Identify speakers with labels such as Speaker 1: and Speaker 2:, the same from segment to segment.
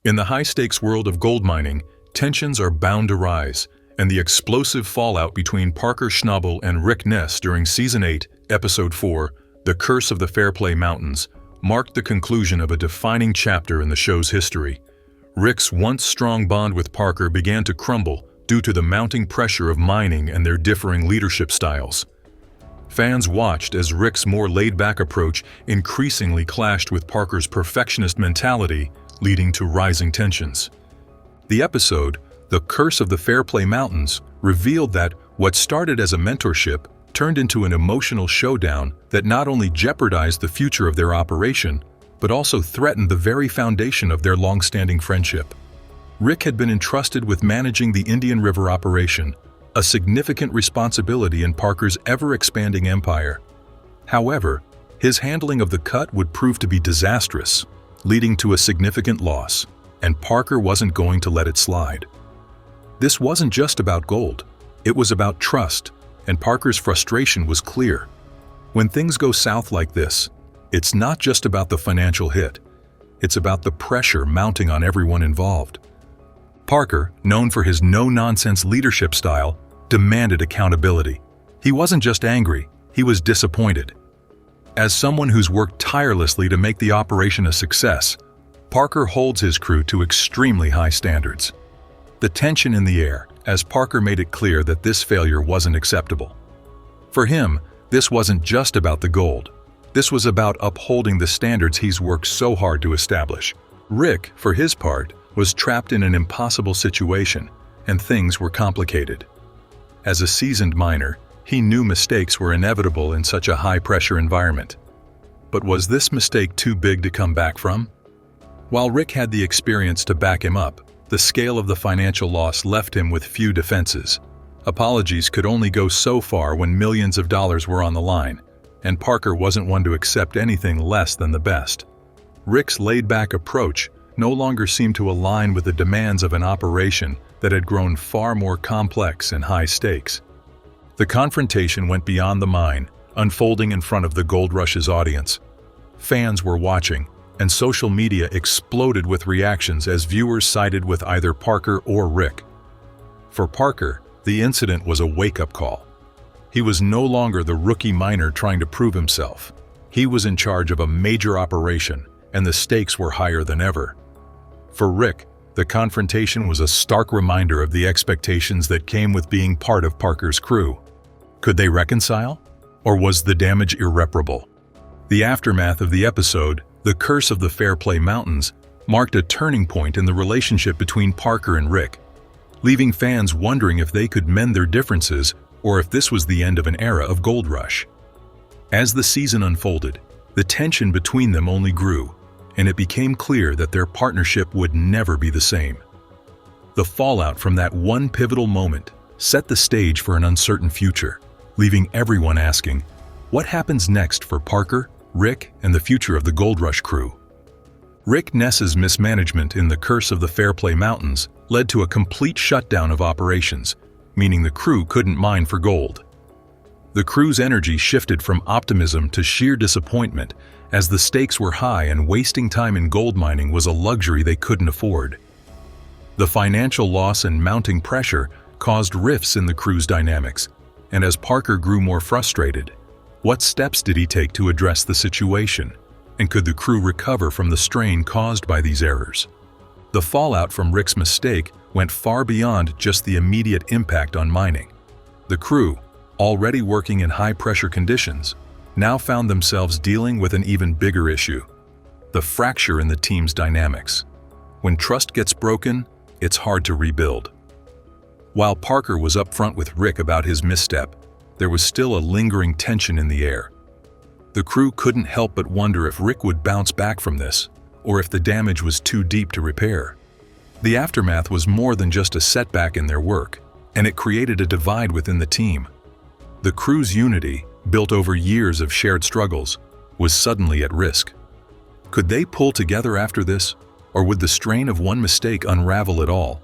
Speaker 1: In the high-stakes world of gold mining, tensions are bound to rise, and the explosive fallout between Parker Schnabel and Rick Ness during Season 8, Episode 4, The Curse of the Fairplay Mountains, marked the conclusion of a defining chapter in the show's history. Rick's once strong bond with Parker began to crumble due to the mounting pressure of mining and their differing leadership styles. Fans watched as Rick's more laid-back approach increasingly clashed with Parker's perfectionist mentality, leading to rising tensions. The episode, The Curse of the Fairplay Mountains, revealed that what started as a mentorship turned into an emotional showdown that not only jeopardized the future of their operation, but also threatened the very foundation of their long-standing friendship. Rick had been entrusted with managing the Indian River operation, a significant responsibility in Parker's ever-expanding empire. However, his handling of the cut would prove to be disastrous, leading to a significant loss, and Parker wasn't going to let it slide. This wasn't just about gold, it was about trust, and Parker's frustration was clear. When things go south like this, it's not just about the financial hit, it's about the pressure mounting on everyone involved. Parker, known for his no-nonsense leadership style, demanded accountability. He wasn't just angry, he was disappointed. As someone who's worked tirelessly to make the operation a success, Parker holds his crew to extremely high standards. The tension in the air, as Parker made it clear that this failure wasn't acceptable. For him, this wasn't just about the gold. This was about upholding the standards he's worked so hard to establish. Rick, for his part, was trapped in an impossible situation, and things were complicated. As a seasoned miner, he knew mistakes were inevitable in such a high-pressure environment. But was this mistake too big to come back from? While Rick had the experience to back him up, the scale of the financial loss left him with few defenses. Apologies could only go so far when millions of dollars were on the line, and Parker wasn't one to accept anything less than the best. Rick's laid-back approach no longer seemed to align with the demands of an operation that had grown far more complex and high stakes. The confrontation went beyond the mine, unfolding in front of the Gold Rush's audience. Fans were watching, and social media exploded with reactions as viewers sided with either Parker or Rick. For Parker, the incident was a wake-up call. He was no longer the rookie miner trying to prove himself. He was in charge of a major operation, and the stakes were higher than ever. For Rick, the confrontation was a stark reminder of the expectations that came with being part of Parker's crew. Could they reconcile? Or was the damage irreparable? The aftermath of the episode, The Curse of the Fairplay Mountains, marked a turning point in the relationship between Parker and Rick, leaving fans wondering if they could mend their differences or if this was the end of an era of Gold Rush. As the season unfolded, the tension between them only grew, and it became clear that their partnership would never be the same. The fallout from that one pivotal moment set the stage for an uncertain future, leaving everyone asking, what happens next for Parker, Rick, and the future of the Gold Rush crew? Rick Ness's mismanagement in The Curse of the Fairplay Mountains led to a complete shutdown of operations, meaning the crew couldn't mine for gold. The crew's energy shifted from optimism to sheer disappointment as the stakes were high and wasting time in gold mining was a luxury they couldn't afford. The financial loss and mounting pressure caused rifts in the crew's dynamics, and as Parker grew more frustrated, what steps did he take to address the situation, and could the crew recover from the strain caused by these errors? The fallout from Rick's mistake went far beyond just the immediate impact on mining. The crew, already working in high-pressure conditions, now found themselves dealing with an even bigger issue: the fracture in the team's dynamics. When trust gets broken, it's hard to rebuild. While Parker was upfront with Rick about his misstep, there was still a lingering tension in the air. The crew couldn't help but wonder if Rick would bounce back from this, or if the damage was too deep to repair. The aftermath was more than just a setback in their work, and it created a divide within the team. The crew's unity, built over years of shared struggles, was suddenly at risk. Could they pull together after this, or would the strain of one mistake unravel it all?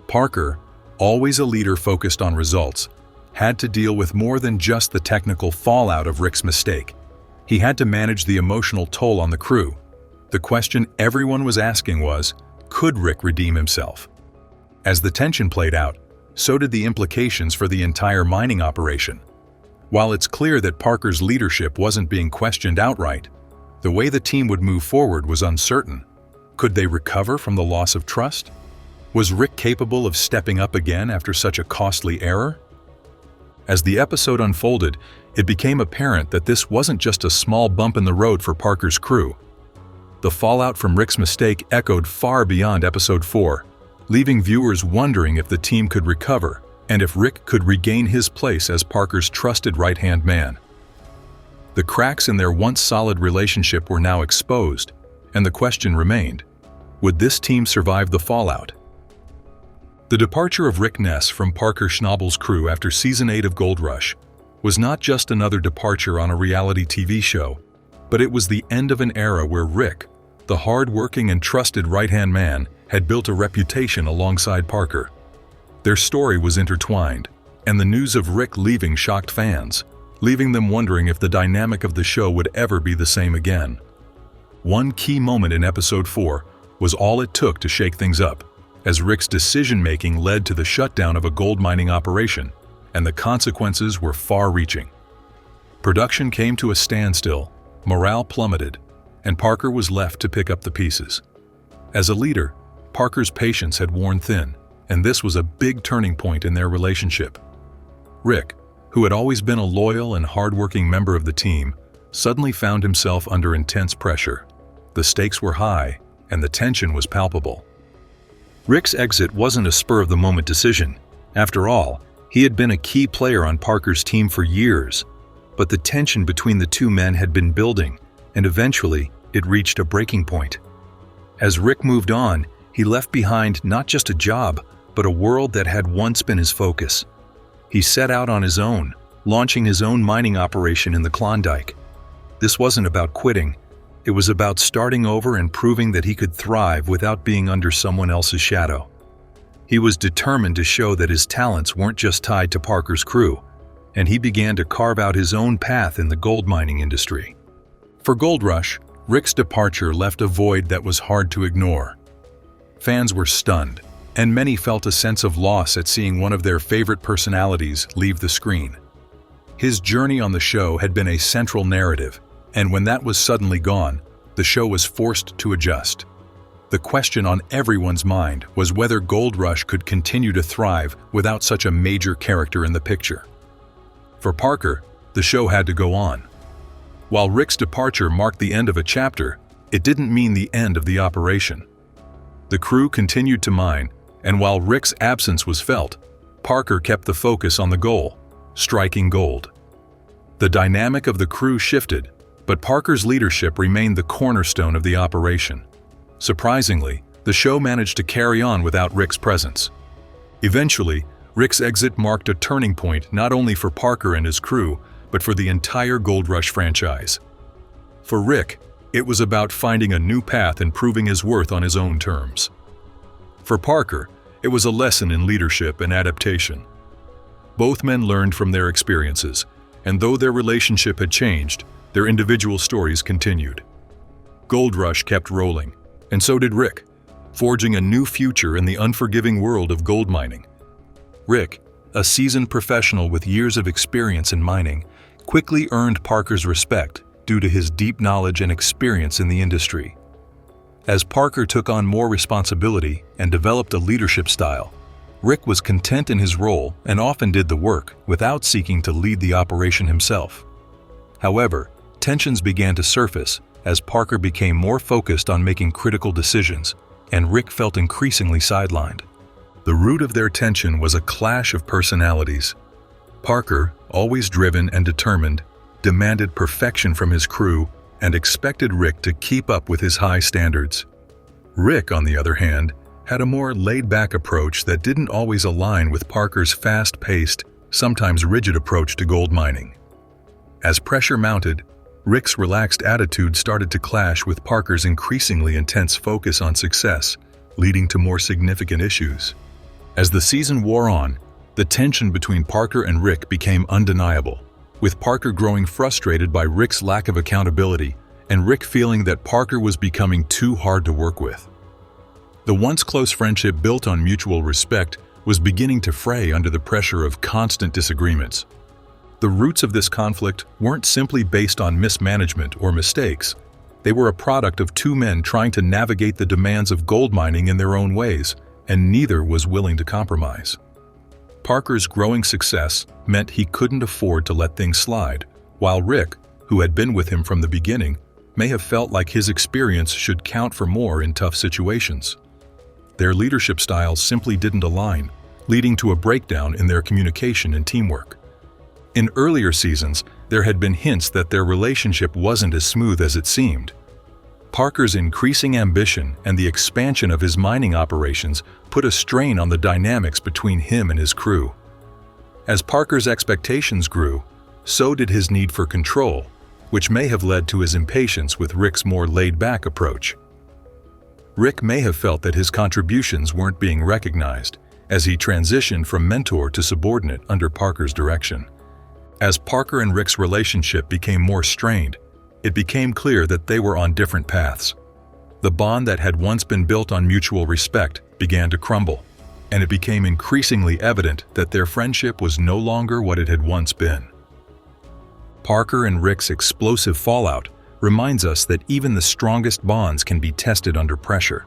Speaker 1: Parker, always a leader focused on results, had to deal with more than just the technical fallout of Rick's mistake. He had to manage the emotional toll on the crew. The question everyone was asking was, Could Rick redeem himself? As the tension played out, so did the implications for the entire mining operation. While it's clear that Parker's leadership wasn't being questioned outright, the way the team would move forward was uncertain. Could they recover from the loss of trust? Was Rick capable of stepping up again after such a costly error? As the episode unfolded, it became apparent that this wasn't just a small bump in the road for Parker's crew. The fallout from Rick's mistake echoed far beyond episode 4, leaving viewers wondering if the team could recover and if Rick could regain his place as Parker's trusted right-hand man. The cracks in their once solid relationship were now exposed, and the question remained: would this team survive the fallout? The departure of Rick Ness from Parker Schnabel's crew after Season 8 of Gold Rush was not just another departure on a reality TV show, but it was the end of an era where Rick, the hard-working and trusted right-hand man, had built a reputation alongside Parker. Their story was intertwined, and the news of Rick leaving shocked fans, leaving them wondering if the dynamic of the show would ever be the same again. One key moment in episode 4 was all it took to shake things up, as Rick's decision-making led to the shutdown of a gold mining operation, and the consequences were far-reaching. Production came to a standstill, morale plummeted, and Parker was left to pick up the pieces. As a leader, Parker's patience had worn thin, and this was a big turning point in their relationship. Rick, who had always been a loyal and hard-working member of the team, suddenly found himself under intense pressure. The stakes were high, and the tension was palpable. Rick's exit wasn't a spur-of-the-moment decision. After all, he had been a key player on Parker's team for years, but the tension between the two men had been building, and eventually it reached a breaking point. As Rick moved on, he left behind not just a job, but a world that had once been his focus. He set out on his own, launching his own mining operation in the Klondike. This wasn't about quitting. It was about starting over and proving that he could thrive without being under someone else's shadow. He was determined to show that his talents weren't just tied to Parker's crew, and he began to carve out his own path in the gold mining industry. For Gold Rush, Rick's departure left a void that was hard to ignore. Fans were stunned, and many felt a sense of loss at seeing one of their favorite personalities leave the screen. His journey on the show had been a central narrative, and when that was suddenly gone, the show was forced to adjust. The question on everyone's mind was whether Gold Rush could continue to thrive without such a major character in the picture. For Parker, the show had to go on. While Rick's departure marked the end of a chapter, it didn't mean the end of the operation. The crew continued to mine, and while Rick's absence was felt, Parker kept the focus on the goal: striking gold. The dynamic of the crew shifted, but Parker's leadership remained the cornerstone of the operation. Surprisingly, the show managed to carry on without Rick's presence. Eventually, Rick's exit marked a turning point not only for Parker and his crew, but for the entire Gold Rush franchise. For Rick, it was about finding a new path and proving his worth on his own terms. For Parker, it was a lesson in leadership and adaptation. Both men learned from their experiences, and though their relationship had changed, their individual stories continued. Gold Rush kept rolling, and so did Rick, forging a new future in the unforgiving world of gold mining. Rick, a seasoned professional with years of experience in mining, quickly earned Parker's respect due to his deep knowledge and experience in the industry. As Parker took on more responsibility and developed a leadership style, Rick was content in his role and often did the work without seeking to lead the operation himself. However, tensions began to surface as Parker became more focused on making critical decisions, and Rick felt increasingly sidelined. The root of their tension was a clash of personalities. Parker, always driven and determined, demanded perfection from his crew and expected Rick to keep up with his high standards. Rick, on the other hand, had a more laid-back approach that didn't always align with Parker's fast-paced, sometimes rigid approach to gold mining. As pressure mounted, Rick's relaxed attitude started to clash with Parker's increasingly intense focus on success, leading to more significant issues. As the season wore on, the tension between Parker and Rick became undeniable, with Parker growing frustrated by Rick's lack of accountability and Rick feeling that Parker was becoming too hard to work with. The once close friendship built on mutual respect was beginning to fray under the pressure of constant disagreements. The roots of this conflict weren't simply based on mismanagement or mistakes. They were a product of two men trying to navigate the demands of gold mining in their own ways, and neither was willing to compromise. Parker's growing success meant he couldn't afford to let things slide, while Rick, who had been with him from the beginning, may have felt like his experience should count for more in tough situations. Their leadership styles simply didn't align, leading to a breakdown in their communication and teamwork. In earlier seasons, there had been hints that their relationship wasn't as smooth as it seemed. Parker's increasing ambition and the expansion of his mining operations put a strain on the dynamics between him and his crew. As Parker's expectations grew, so did his need for control, which may have led to his impatience with Rick's more laid-back approach. Rick may have felt that his contributions weren't being recognized, as he transitioned from mentor to subordinate under Parker's direction. As Parker and Rick's relationship became more strained, it became clear that they were on different paths. The bond that had once been built on mutual respect began to crumble, and it became increasingly evident that their friendship was no longer what it had once been. Parker and Rick's explosive fallout reminds us that even the strongest bonds can be tested under pressure.